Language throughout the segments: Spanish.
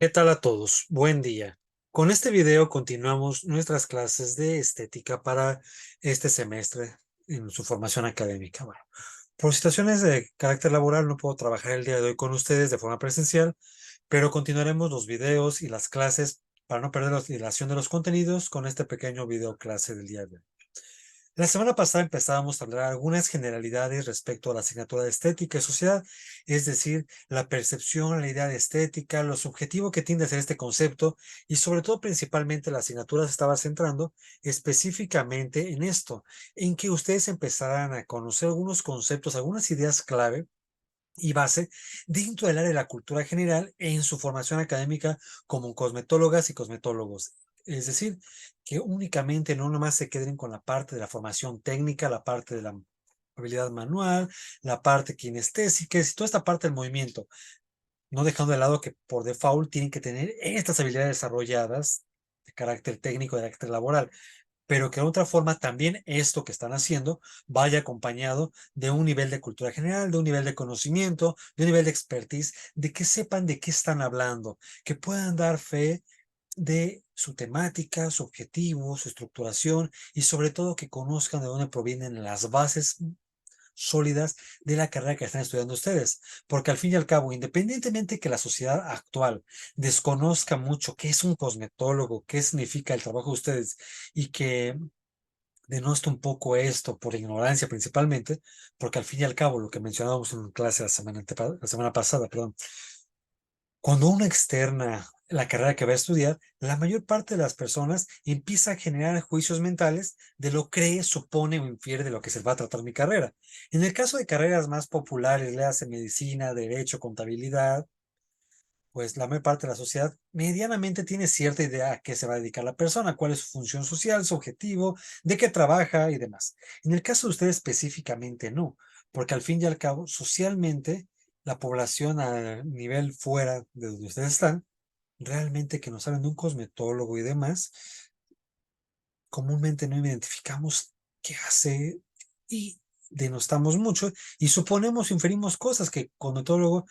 ¿Qué tal a todos? Buen día. Con este video continuamos nuestras clases de estética para este semestre en su formación académica. Bueno, por situaciones de carácter laboral no puedo trabajar el día de hoy con ustedes de forma presencial, pero continuaremos los videos y las clases para no perder la relación de los contenidos con este pequeño video clase del día de hoy. La semana pasada empezábamos a hablar algunas generalidades respecto a la asignatura de estética y sociedad, es decir, la percepción, la idea de estética, lo subjetivo que tiende a ser este concepto y sobre todo principalmente la asignatura se estaba centrando específicamente en esto, en que ustedes empezaran a conocer algunos conceptos, algunas ideas clave y base dentro del área de la cultura general en su formación académica como cosmetólogas y cosmetólogos. Es decir, que únicamente no nomás se queden con la parte de la formación técnica, la parte de la habilidad manual, la parte kinestésica y toda esta parte del movimiento, no dejando de lado que por default tienen que tener estas habilidades desarrolladas de carácter técnico, de carácter laboral, pero que de otra forma también esto que están haciendo vaya acompañado de un nivel de cultura general, de un nivel de conocimiento, de un nivel de expertise, de que sepan de qué están hablando, que puedan dar fe de su temática, su objetivo, su estructuración y sobre todo que conozcan de dónde provienen las bases sólidas de la carrera que están estudiando ustedes, porque al fin y al cabo, independientemente que la sociedad actual desconozca mucho qué es un cosmetólogo, qué significa el trabajo de ustedes y que denosta un poco esto por ignorancia principalmente, porque al fin y al cabo, lo que mencionábamos en clase la semana pasada, perdón, cuando uno externa la carrera que va a estudiar, la mayor parte de las personas empieza a generar juicios mentales de lo que cree, supone o infiere de lo que se va a tratar mi carrera. En el caso de carreras más populares, le hace medicina, derecho, contabilidad, pues la mayor parte de la sociedad medianamente tiene cierta idea a qué se va a dedicar la persona, cuál es su función social, su objetivo, de qué trabaja y demás. En el caso de ustedes específicamente no, porque al fin y al cabo, socialmente, la población a nivel fuera de donde ustedes están, realmente que no saben de un cosmetólogo y demás, comúnmente no identificamos qué hace y denostamos mucho y suponemos, inferimos cosas que cosmetólogo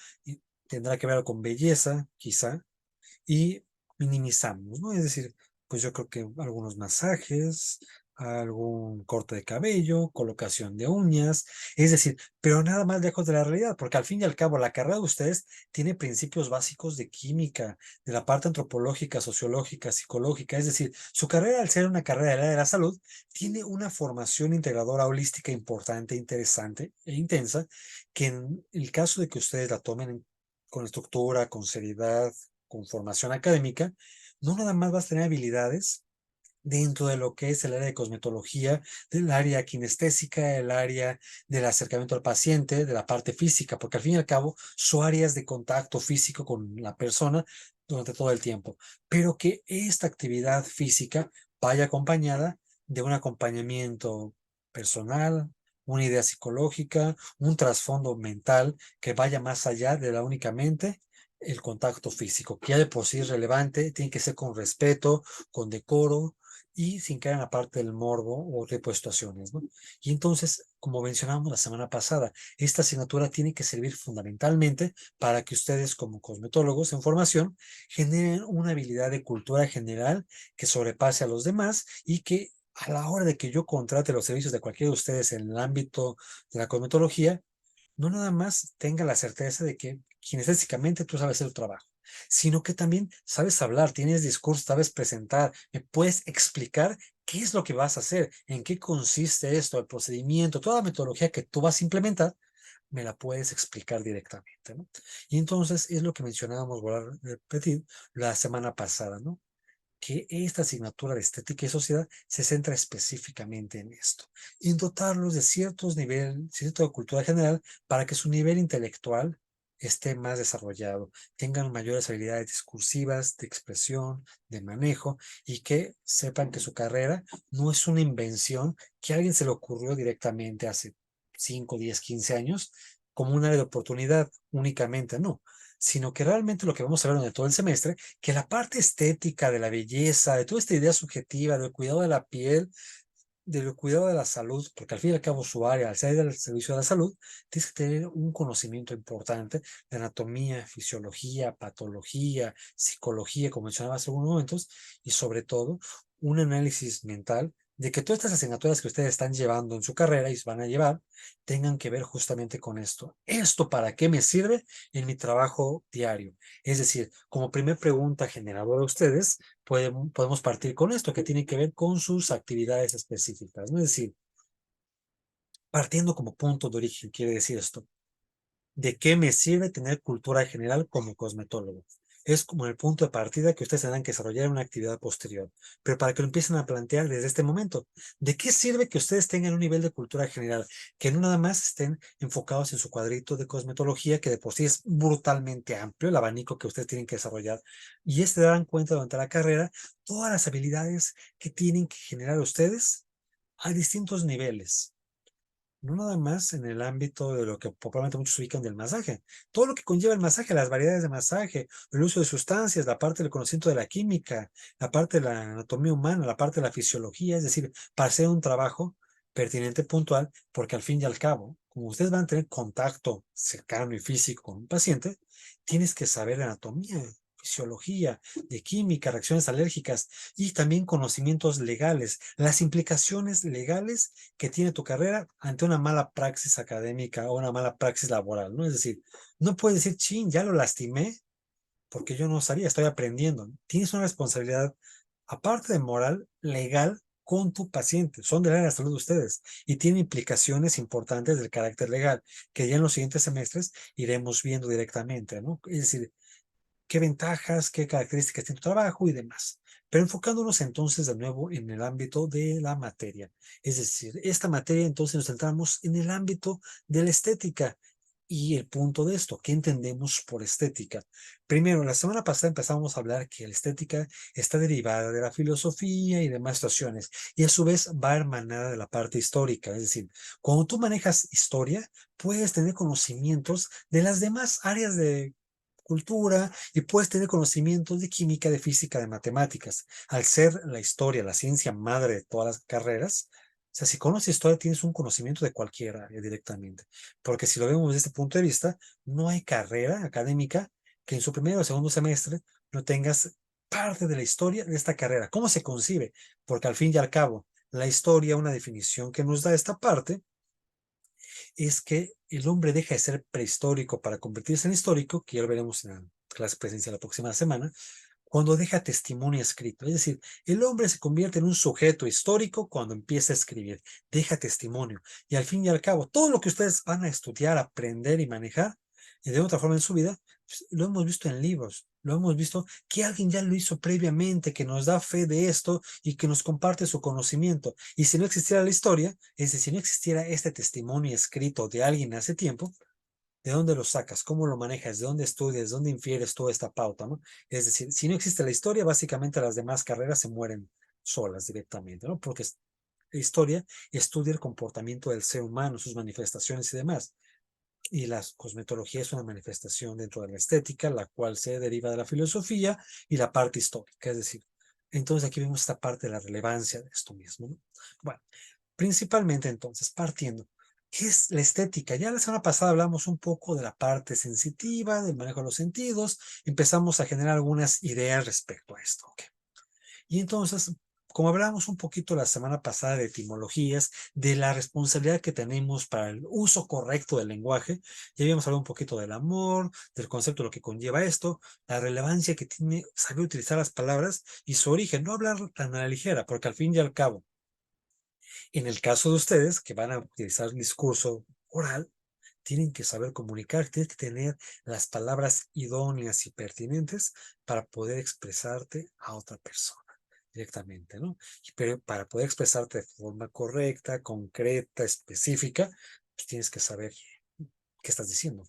tendrá que ver con belleza, quizá, y minimizamos, ¿no? Es decir, pues yo creo que algunos masajes, algún corte de cabello, colocación de uñas, es decir, pero nada más lejos de la realidad, porque al fin y al cabo la carrera de ustedes tiene principios básicos de química, de la parte antropológica, sociológica, psicológica, es decir, su carrera al ser una carrera del área de la salud, tiene una formación integradora holística importante, interesante e intensa, que en el caso de que ustedes la tomen con estructura, con seriedad, con formación académica, no nada más vas a tener habilidades dentro de lo que es el área de cosmetología, del área kinestésica, el área del acercamiento al paciente, de la parte física, porque al fin y al cabo son áreas de contacto físico con la persona durante todo el tiempo, pero que esta actividad física vaya acompañada de un acompañamiento personal, una idea psicológica, un trasfondo mental que vaya más allá de la únicamente el contacto físico, que ya de por sí es relevante, tiene que ser con respeto, con decoro, y sin caer en la parte del morbo o tipo de situaciones, ¿no? Y entonces, como mencionamos la semana pasada, esta asignatura tiene que servir fundamentalmente para que ustedes como cosmetólogos en formación generen una habilidad de cultura general que sobrepase a los demás y que a la hora de que yo contrate los servicios de cualquiera de ustedes en el ámbito de la cosmetología, no nada más tenga la certeza de que kinestéticamente tú sabes hacer tu trabajo, sino que también sabes hablar, tienes discurso, sabes presentar, me puedes explicar qué es lo que vas a hacer, en qué consiste esto, el procedimiento, toda la metodología que tú vas a implementar, me la puedes explicar directamente, ¿no? Y entonces es lo que mencionábamos, voy a repetir, la semana pasada, ¿no? Que esta asignatura de estética y sociedad se centra específicamente en esto, en dotarlos de ciertos niveles, cierta cultura general, para que su nivel intelectual esté más desarrollado, tengan mayores habilidades discursivas, de expresión, de manejo, y que sepan que su carrera no es una invención que a alguien se le ocurrió directamente hace 5, 10, 15 años, como un área de oportunidad únicamente, no, sino que realmente lo que vamos a ver durante todo el semestre que la parte estética de la belleza, de toda esta idea subjetiva, del cuidado de la piel, del cuidado de la salud, porque al fin y al cabo su área, al ser del servicio de la salud, tienes que tener un conocimiento importante de anatomía, fisiología, patología, psicología, como mencionaba hace algunos momentos, y sobre todo un análisis mental de que todas estas asignaturas que ustedes están llevando en su carrera y se van a llevar, tengan que ver justamente con esto. ¿Esto para qué me sirve en mi trabajo diario? Es decir, como primer pregunta generadora a ustedes, podemos partir con esto, que tiene que ver con sus actividades específicas, ¿no? Es decir, partiendo como punto de origen, quiere decir esto. ¿De qué me sirve tener cultura general como cosmetólogo? Es como el punto de partida que ustedes tendrán que desarrollar en una actividad posterior. Pero para que lo empiecen a plantear desde este momento, ¿de qué sirve que ustedes tengan un nivel de cultura general? Que no nada más estén enfocados en su cuadrito de cosmetología, que de por sí es brutalmente amplio el abanico que ustedes tienen que desarrollar. Y se darán cuenta durante la carrera todas las habilidades que tienen que generar ustedes a distintos niveles. No nada más en el ámbito de lo que popularmente muchos ubican del masaje. Todo lo que conlleva el masaje, las variedades de masaje, el uso de sustancias, la parte del conocimiento de la química, la parte de la anatomía humana, la parte de la fisiología, es decir, para hacer un trabajo pertinente, puntual, porque al fin y al cabo, como ustedes van a tener contacto cercano y físico con un paciente, tienes que saber de anatomía, fisiología, de química, reacciones alérgicas y también conocimientos legales, las implicaciones legales que tiene tu carrera ante una mala praxis académica o una mala praxis laboral, ¿no? Es decir, no puedes decir, chin, ya lo lastimé porque yo no sabía, estoy aprendiendo. Tienes una responsabilidad, aparte de moral, legal con tu paciente. Son del área de la salud de ustedes y tienen implicaciones importantes del carácter legal que ya en los siguientes semestres iremos viendo directamente, ¿no? Es decir, qué ventajas, qué características tiene tu trabajo y demás. Pero enfocándonos entonces de nuevo en el ámbito de la materia. Es decir, esta materia entonces nos centramos en el ámbito de la estética. Y el punto de esto, ¿qué entendemos por estética? Primero, la semana pasada empezamos a hablar que la estética está derivada de la filosofía y demás situaciones, y a su vez va hermanada de la parte histórica. Es decir, cuando tú manejas historia, puedes tener conocimientos de las demás áreas de cultura y puedes tener conocimientos de química, de física, de matemáticas. Al ser la historia, la ciencia madre de todas las carreras, o sea, si conoces historia, tienes un conocimiento de cualquier área directamente. Porque si lo vemos desde este punto de vista, no hay carrera académica que en su primer o segundo semestre no tengas parte de la historia de esta carrera. ¿Cómo se concibe? Porque al fin y al cabo, la historia, una definición que nos da esta parte, es que el hombre deja de ser prehistórico para convertirse en histórico, que ya lo veremos en la clase presencial la próxima semana, cuando deja testimonio escrito. Es decir, el hombre se convierte en un sujeto histórico cuando empieza a escribir, deja testimonio. Y al fin y al cabo, todo lo que ustedes van a estudiar, aprender y manejar de otra forma en su vida, pues, lo hemos visto en libros, lo hemos visto que alguien ya lo hizo previamente, que nos da fe de esto y que nos comparte su conocimiento. Y si no existiera la historia, es decir, si no existiera este testimonio escrito de alguien hace tiempo, ¿de dónde lo sacas? ¿Cómo lo manejas? ¿De dónde estudias? ¿De dónde infieres toda esta pauta? ¿No? Es decir, si no existe la historia, básicamente las demás carreras se mueren solas directamente, ¿no? Porque la historia estudia el comportamiento del ser humano, sus manifestaciones y demás. Y la cosmetología es una manifestación dentro de la estética, la cual se deriva de la filosofía y la parte histórica. Es decir, entonces aquí vemos esta parte de la relevancia de esto mismo, ¿no? Bueno, principalmente entonces, partiendo, ¿qué es la estética? Ya la semana pasada hablamos un poco de la parte sensitiva, del manejo de los sentidos, empezamos a generar algunas ideas respecto a esto. ¿Ok? Y entonces, como hablábamos un poquito la semana pasada de etimologías, de la responsabilidad que tenemos para el uso correcto del lenguaje, ya habíamos hablado un poquito del amor, del concepto de lo que conlleva esto, la relevancia que tiene saber utilizar las palabras y su origen, no hablar tan a la ligera, porque al fin y al cabo, en el caso de ustedes que van a utilizar el discurso oral, tienen que saber comunicar, tienen que tener las palabras idóneas y pertinentes para poder expresarte a otra persona directamente, ¿no? Pero para poder expresarte de forma correcta, concreta, específica, pues tienes que saber qué estás diciendo,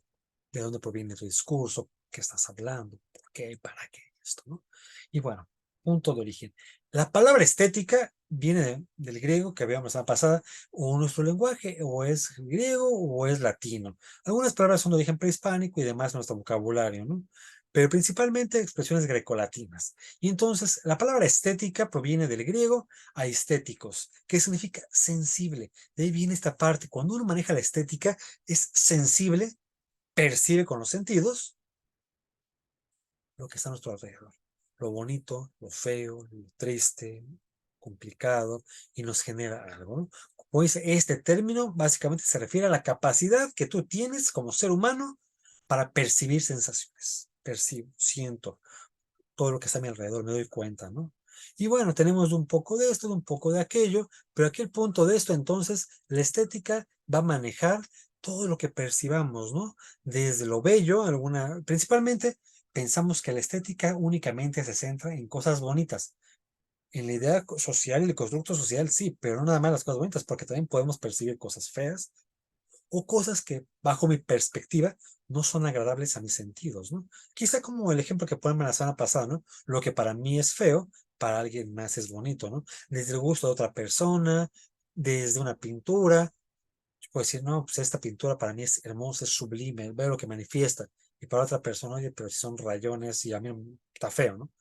de dónde proviene tu discurso, qué estás hablando, por qué, para qué, esto, ¿no? Y bueno, punto de origen. La palabra estética del griego que habíamos la semana pasada, o nuestro lenguaje o es griego o es latino. Algunas palabras son de origen prehispánico y demás nuestro vocabulario, ¿no? Pero principalmente expresiones grecolatinas. Y entonces la palabra estética proviene del griego aestéticos, que significa sensible. De ahí viene esta parte. Cuando uno maneja la estética, es sensible, percibe con los sentidos lo que está a nuestro alrededor. Lo bonito, lo feo, lo triste, complicado, y nos genera algo, ¿no? Como dice, este término básicamente se refiere a la capacidad que tú tienes como ser humano para percibir sensaciones. Percibo, siento todo lo que está a mi alrededor, me doy cuenta, ¿no? Y bueno, tenemos un poco de esto, un poco de aquello, pero aquí el punto de esto, entonces, la estética va a manejar todo lo que percibamos, ¿no? Desde lo bello, principalmente pensamos que la estética únicamente se centra en cosas bonitas. En la idea social y el constructo social, sí, pero no nada más las cosas bonitas, porque también podemos percibir cosas feas, o cosas que, bajo mi perspectiva, no son agradables a mis sentidos, ¿no? Quizá como el ejemplo que ponen la semana pasada, ¿no? Lo que para mí es feo, para alguien más es bonito, ¿no? Desde el gusto de otra persona, desde una pintura, yo puedo decir, no, pues esta pintura para mí es hermosa, es sublime, veo lo que manifiesta, y para otra persona, oye, pero si son rayones y a mí está feo, ¿no?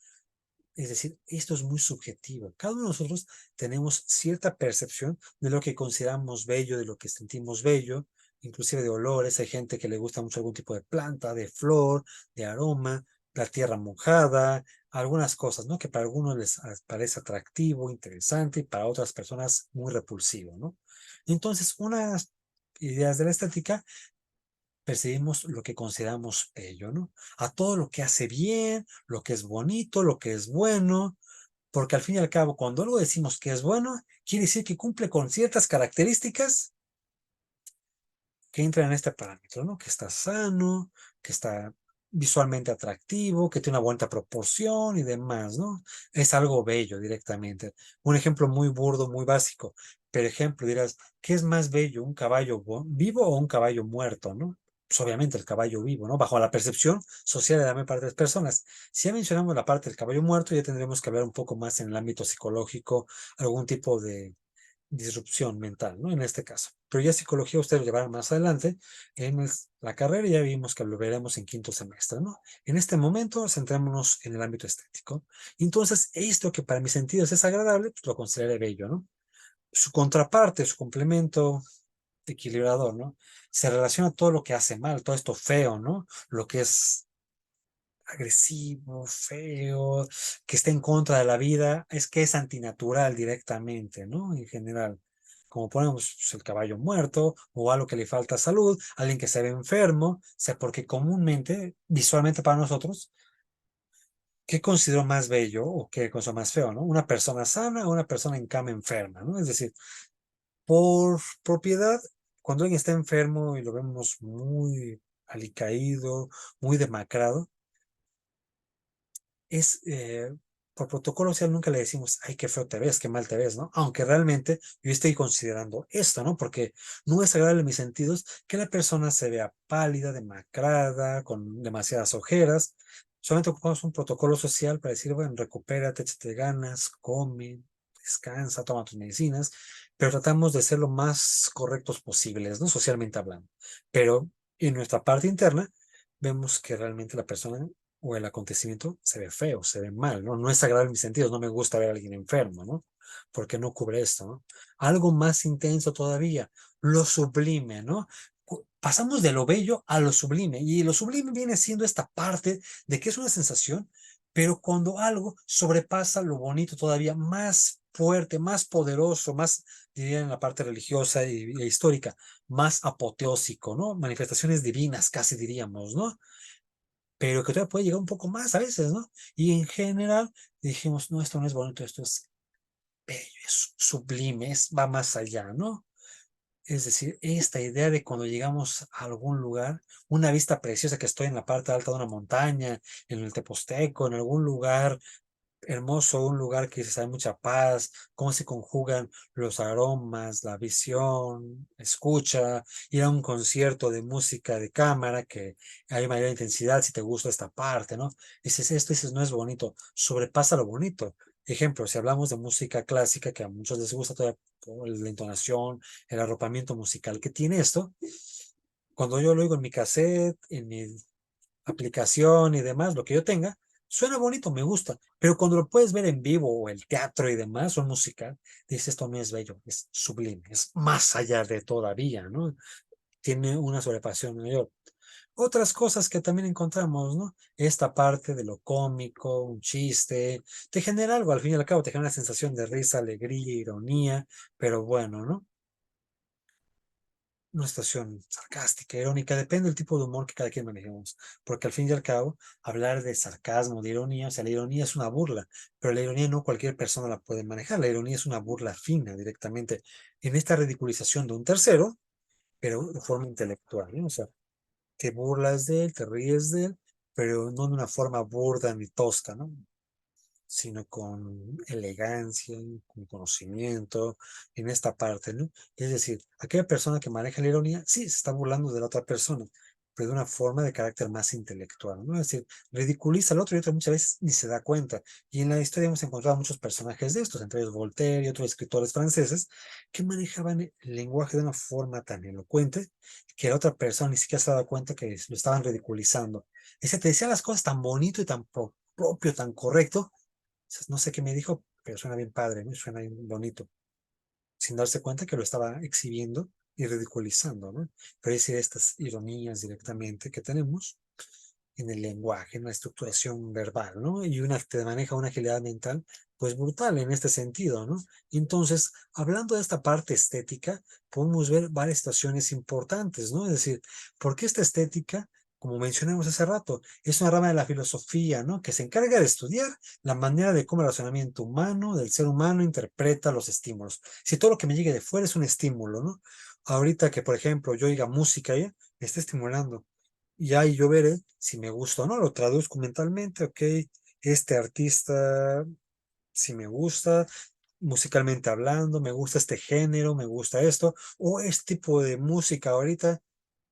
Es decir, esto es muy subjetivo. Cada uno de nosotros tenemos cierta percepción de lo que consideramos bello, de lo que sentimos bello, inclusive de olores. Hay gente que le gusta mucho algún tipo de planta, de flor, de aroma, la tierra mojada, algunas cosas, ¿no? Que para algunos les parece atractivo, interesante, y para otras personas muy repulsivo, ¿no? Entonces, unas ideas de la estética percibimos lo que consideramos bello, ¿no? A todo lo que hace bien, lo que es bonito, lo que es bueno, porque al fin y al cabo, cuando algo decimos que es bueno, quiere decir que cumple con ciertas características que entran en este parámetro, ¿no? Que está sano, que está visualmente atractivo, que tiene una buena proporción y demás, ¿no? Es algo bello directamente. Un ejemplo muy burdo, muy básico. Por ejemplo, dirás, ¿qué es más bello, un caballo vivo o un caballo muerto, ¿no? Pues obviamente el caballo vivo, ¿no? Bajo la percepción social de la mayor parte de las personas. Si ya mencionamos la parte del caballo muerto, ya tendremos que hablar un poco más en el ámbito psicológico, algún tipo de disrupción mental, ¿no? En este caso. Pero ya psicología ustedes lo llevarán más adelante. En la carrera ya vimos que lo veremos en quinto semestre, ¿no? En este momento centrémonos en el ámbito estético. Entonces, esto que para mis sentidos es agradable, pues lo consideraré bello, ¿no? Su contraparte, su complemento equilibrador, ¿no? Se relaciona a todo lo que hace mal, todo esto feo, ¿no? Lo que es agresivo, feo, que está en contra de la vida, es que es antinatural directamente, ¿no? En general, como ponemos pues, el caballo muerto o algo que le falta salud, alguien que se ve enfermo, o sea, porque comúnmente, visualmente para nosotros, ¿qué considero más bello o qué considero más feo, ¿no? Una persona sana o una persona en cama enferma, ¿no? Es decir, por propiedad, cuando alguien está enfermo y lo vemos muy alicaído, muy demacrado, por protocolo social nunca le decimos, ay, qué feo te ves, qué mal te ves, ¿no? Aunque realmente yo estoy considerando esto, ¿no? Porque no es agradable en mis sentidos que la persona se vea pálida, demacrada, con demasiadas ojeras. Solamente ocupamos un protocolo social para decir, bueno, recupérate, échate ganas, come, descansa, toma tus medicinas, pero tratamos de ser lo más correctos posibles, ¿no? Socialmente hablando. Pero en nuestra parte interna, vemos que realmente la persona o el acontecimiento se ve feo, se ve mal, ¿no? No es agradable en mis sentidos, no me gusta ver a alguien enfermo, ¿no? Porque no cubre esto, ¿no? Algo más intenso todavía, lo sublime, ¿no? Pasamos de lo bello a lo sublime, y lo sublime viene siendo esta parte de que es una sensación, pero cuando algo sobrepasa lo bonito todavía más fuerte, más poderoso, más, diría en la parte religiosa e histórica, más apoteósico, ¿no? Manifestaciones divinas, casi diríamos, ¿no? Pero que todavía puede llegar un poco más a veces, ¿no? Y en general dijimos, no, esto no es bonito, esto es bello, es sublime, va más allá, ¿no? Es decir, esta idea de cuando llegamos a algún lugar, una vista preciosa que estoy en la parte alta de una montaña, en el Teposteco, en algún lugar hermoso, un lugar que se sabe mucha paz, cómo se conjugan los aromas, la visión, escucha, ir a un concierto de música de cámara que hay mayor intensidad si te gusta esta parte, ¿no? Dices, esto dices, no es bonito, sobrepasa lo bonito. Ejemplo, si hablamos de música clásica, que a muchos les gusta todavía por la entonación, el arropamiento musical que tiene esto, cuando yo lo oigo en mi cassette, en mi aplicación y demás, lo que yo tenga, suena bonito, me gusta, pero cuando lo puedes ver en vivo o el teatro y demás, o musical, dices, esto no es bello, es sublime, es más allá de todavía, ¿no? Tiene una sobrepasión mayor. Otras cosas que también encontramos, ¿no? Esta parte de lo cómico, un chiste, te genera algo, al fin y al cabo, te genera una sensación de risa, alegría, ironía, pero bueno, ¿no? Una situación sarcástica, irónica, depende del tipo de humor que cada quien manejemos, porque al fin y al cabo, hablar de sarcasmo, de ironía, o sea, la ironía es una burla, pero la ironía no cualquier persona la puede manejar, la ironía es una burla fina directamente en esta ridiculización de un tercero, pero de forma intelectual, ¿no? O sea, te burlas de él, te ríes de él, pero no de una forma burda ni tosca, ¿no? Sino con elegancia, con conocimiento, en esta parte, ¿no? Es decir, aquella persona que maneja la ironía, sí, se está burlando de la otra persona, pero de una forma de carácter más intelectual, ¿no? Es decir, ridiculiza al otro y otro muchas veces ni se da cuenta. Y en la historia hemos encontrado muchos personajes de estos, entre ellos Voltaire y otros escritores franceses, que manejaban el lenguaje de una forma tan elocuente que la otra persona ni siquiera se daba cuenta que lo estaban ridiculizando. Ese te decía las cosas tan bonito y tan propio, tan correcto, no sé qué me dijo, pero suena bien padre, ¿no? Suena bien bonito, sin darse cuenta que lo estaba exhibiendo y ridiculizando, ¿no? Pero es decir, estas ironías directamente que tenemos en el lenguaje, en la estructuración verbal, ¿no? Y una que te maneja una agilidad mental, pues brutal en este sentido, ¿no? Entonces, hablando de esta parte estética, podemos ver varias situaciones importantes, ¿no? Es decir, porque esta estética, como mencionamos hace rato, es una rama de la filosofía, ¿no? Que se encarga de estudiar la manera de cómo el razonamiento humano, del ser humano, interpreta los estímulos. Si todo lo que me llegue de fuera es un estímulo, ¿no? Ahorita que, por ejemplo, yo oiga música, ¿ya? Me está estimulando y ahí yo veré si me gusta o no, lo traduzco mentalmente, ok, este artista, si me gusta, musicalmente hablando, me gusta este género, me gusta esto, o este tipo de música ahorita,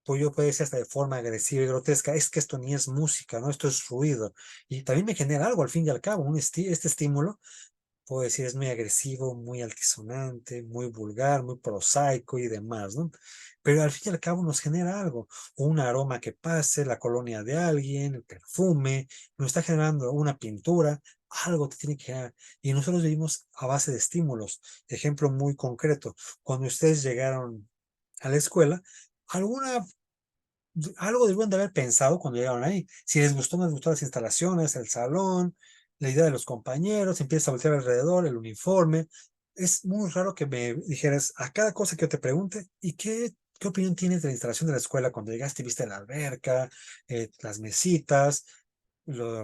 pues yo puede decir hasta de forma agresiva y grotesca, es que esto ni es música, ¿no? Esto es ruido. Y también me genera algo al fin y al cabo, este estímulo puedo decir, es muy agresivo, muy altisonante, muy vulgar, muy prosaico y demás, ¿no? Pero al fin y al cabo nos genera algo, un aroma que pase, la colonia de alguien, el perfume, nos está generando una pintura, algo te tiene que generar. Y nosotros vivimos a base de estímulos. Ejemplo muy concreto, cuando ustedes llegaron a la escuela, alguna algo debían de haber pensado cuando llegaron ahí. Si les gustó, no les gustó las instalaciones, el salón, la idea de los compañeros, empieza a voltear alrededor, el uniforme. Es muy raro que me dijeras a cada cosa que yo te pregunte, ¿y qué opinión tienes de la instalación de la escuela cuando llegaste y viste la alberca, las mesitas,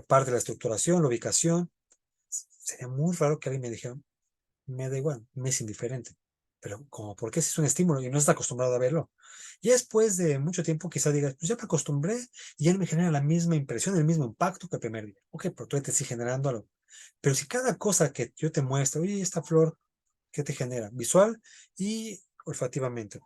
parte de la estructuración, la ubicación? Sería muy raro que alguien me dijera, me da igual, me es indiferente. Pero como, ¿por qué si es un estímulo y no está acostumbrado a verlo? Y después de mucho tiempo quizá digas, pues ya me acostumbré y él me genera la misma impresión, el mismo impacto que el primer día. Ok, pero tú te sigues generando algo. Pero si cada cosa que yo te muestro, oye, esta flor, ¿qué te genera? Visual y olfativamente,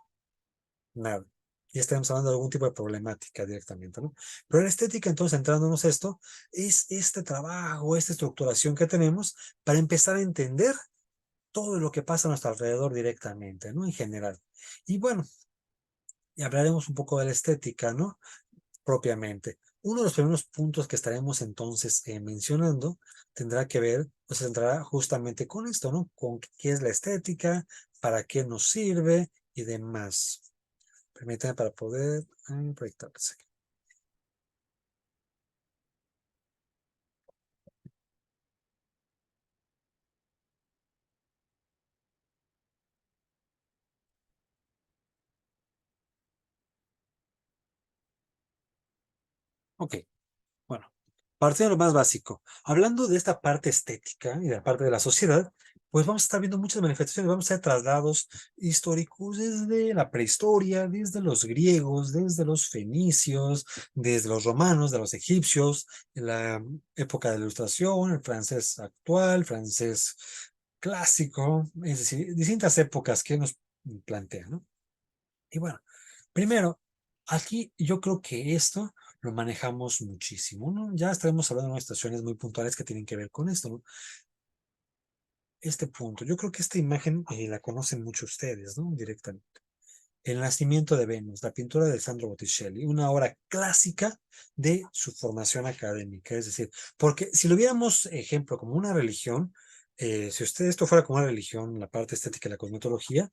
nada. Ya estamos hablando de algún tipo de problemática directamente, ¿no? Pero la estética, entonces, centrándonos esto, es este trabajo, esta estructuración que tenemos para empezar a entender todo lo que pasa a nuestro alrededor directamente, ¿no? En general. Y bueno, y hablaremos un poco de la estética, ¿no? Propiamente. Uno de los primeros puntos que estaremos entonces mencionando tendrá que ver, o se centrará justamente con esto, ¿no? Con qué es la estética, para qué nos sirve y demás. Permítanme para poder proyectar. Ok, bueno. Partiendo de lo más básico, hablando de esta parte estética y de la parte de la sociedad, pues vamos a estar viendo muchas manifestaciones, vamos a hacer traslados históricos desde la prehistoria, desde los griegos, desde los fenicios, desde los romanos, de los egipcios, en la época de la Ilustración, el francés actual, francés clásico, es decir, distintas épocas que nos plantean, ¿no? Y bueno, primero, aquí yo creo que esto lo manejamos muchísimo, ¿no? Ya estaremos hablando de unas situaciones muy puntuales que tienen que ver con esto, ¿no? este punto. Yo creo que esta imagen la conocen mucho ustedes, ¿no? Directamente. El nacimiento de Venus, la pintura de Sandro Botticelli, una obra clásica de su formación académica. Es decir, porque si lo viéramos, ejemplo, como una religión, si usted esto fuera como una religión, la parte estética de la cosmetología,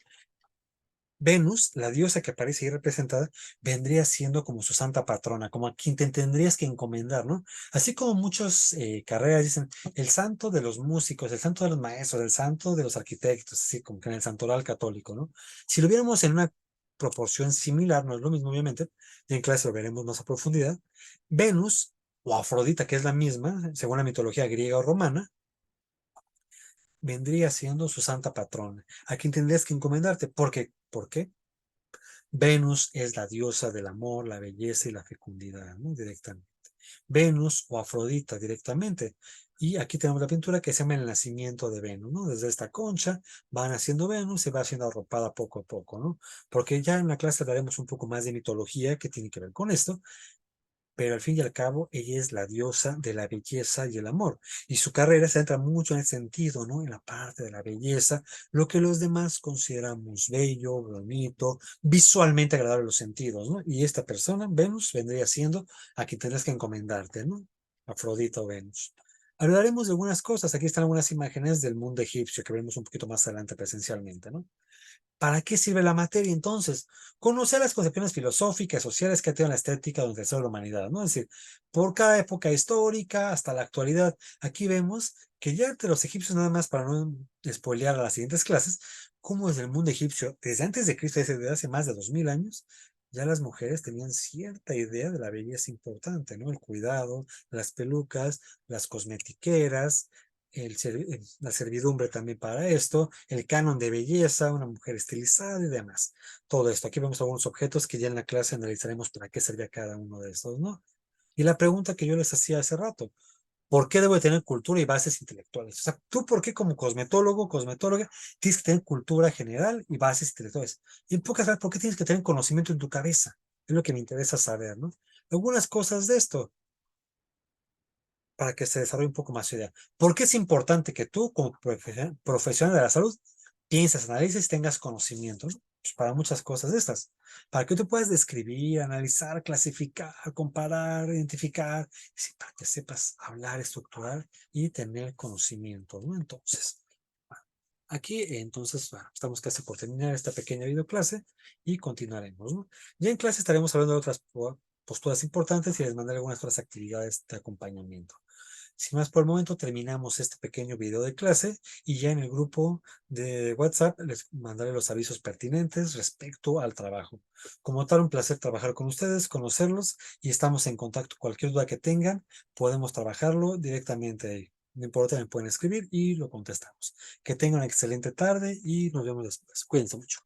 Venus, la diosa que aparece ahí representada, vendría siendo como su santa patrona, como a quien te tendrías que encomendar, ¿no? Así como muchas carreras dicen, el santo de los músicos, el santo de los maestros, el santo de los arquitectos, así como que en el santoral católico, ¿no? Si lo viéramos en una proporción similar, no es lo mismo, obviamente, y en clase lo veremos más a profundidad, Venus o Afrodita, que es la misma, según la mitología griega o romana, vendría siendo su santa patrona, a quien tendrías que encomendarte. ¿Por qué? Venus es la diosa del amor, la belleza y la fecundidad, ¿no? Directamente. Venus o Afrodita directamente. Y aquí tenemos la pintura que se llama el nacimiento de Venus, ¿no? Desde esta concha van haciendo Venus, se va haciendo arropada poco a poco, ¿no? Porque ya en la clase daremos un poco más de mitología que tiene que ver con esto, pero al fin y al cabo ella es la diosa de la belleza y el amor. Y su carrera se entra mucho en el sentido, ¿no? En la parte de la belleza, lo que los demás consideramos bello, bonito, visualmente agradable a los sentidos, ¿no? Y esta persona, Venus, vendría siendo a quien tendrás que encomendarte, ¿no? Afrodita o Venus. Hablaremos de algunas cosas. Aquí están algunas imágenes del mundo egipcio que veremos un poquito más adelante presencialmente, ¿no? ¿Para qué sirve la materia entonces? Conocer las concepciones filosóficas, sociales que ha tenido la estética durante toda la humanidad, ¿no? Es decir, por cada época histórica hasta la actualidad. Aquí vemos que ya entre los egipcios, nada más para no spoilear a las siguientes clases, cómo desde el mundo egipcio, desde antes de Cristo, desde hace más de 2000 años, ya las mujeres tenían cierta idea de la belleza importante, ¿no? El cuidado, las pelucas, las cosmetiqueras, la servidumbre también para esto, el canon de belleza, una mujer estilizada y demás. Todo esto. Aquí vemos algunos objetos que ya en la clase analizaremos para qué servía cada uno de estos, ¿no? Y la pregunta que yo les hacía hace rato, ¿por qué debo de tener cultura y bases intelectuales? O sea, tú, ¿por qué como cosmetólogo, cosmetóloga, tienes que tener cultura general y bases intelectuales? Y en pocas palabras, ¿por qué tienes que tener conocimiento en tu cabeza? Es lo que me interesa saber, ¿no? Algunas cosas de esto para que se desarrolle un poco más su idea. ¿Por qué es importante que tú, como profesional de la salud, pienses, analices, tengas conocimiento? ¿No? Pues para muchas cosas de estas. Para que tú puedas describir, analizar, clasificar, comparar, identificar, sí, para que sepas hablar, estructurar y tener conocimiento, ¿no? Entonces, bueno, aquí, entonces, bueno, estamos casi por terminar esta pequeña videoclase y continuaremos, ¿no? Ya en clase estaremos hablando de otras posturas importantes y les mandaré algunas otras actividades de acompañamiento. Sin más por el momento, terminamos este pequeño video de clase y ya en el grupo de WhatsApp les mandaré los avisos pertinentes respecto al trabajo. Como tal, un placer trabajar con ustedes, conocerlos y estamos en contacto. Cualquier duda que tengan, podemos trabajarlo directamente ahí. No importa, me pueden escribir y lo contestamos. Que tengan una excelente tarde y nos vemos después. Cuídense mucho.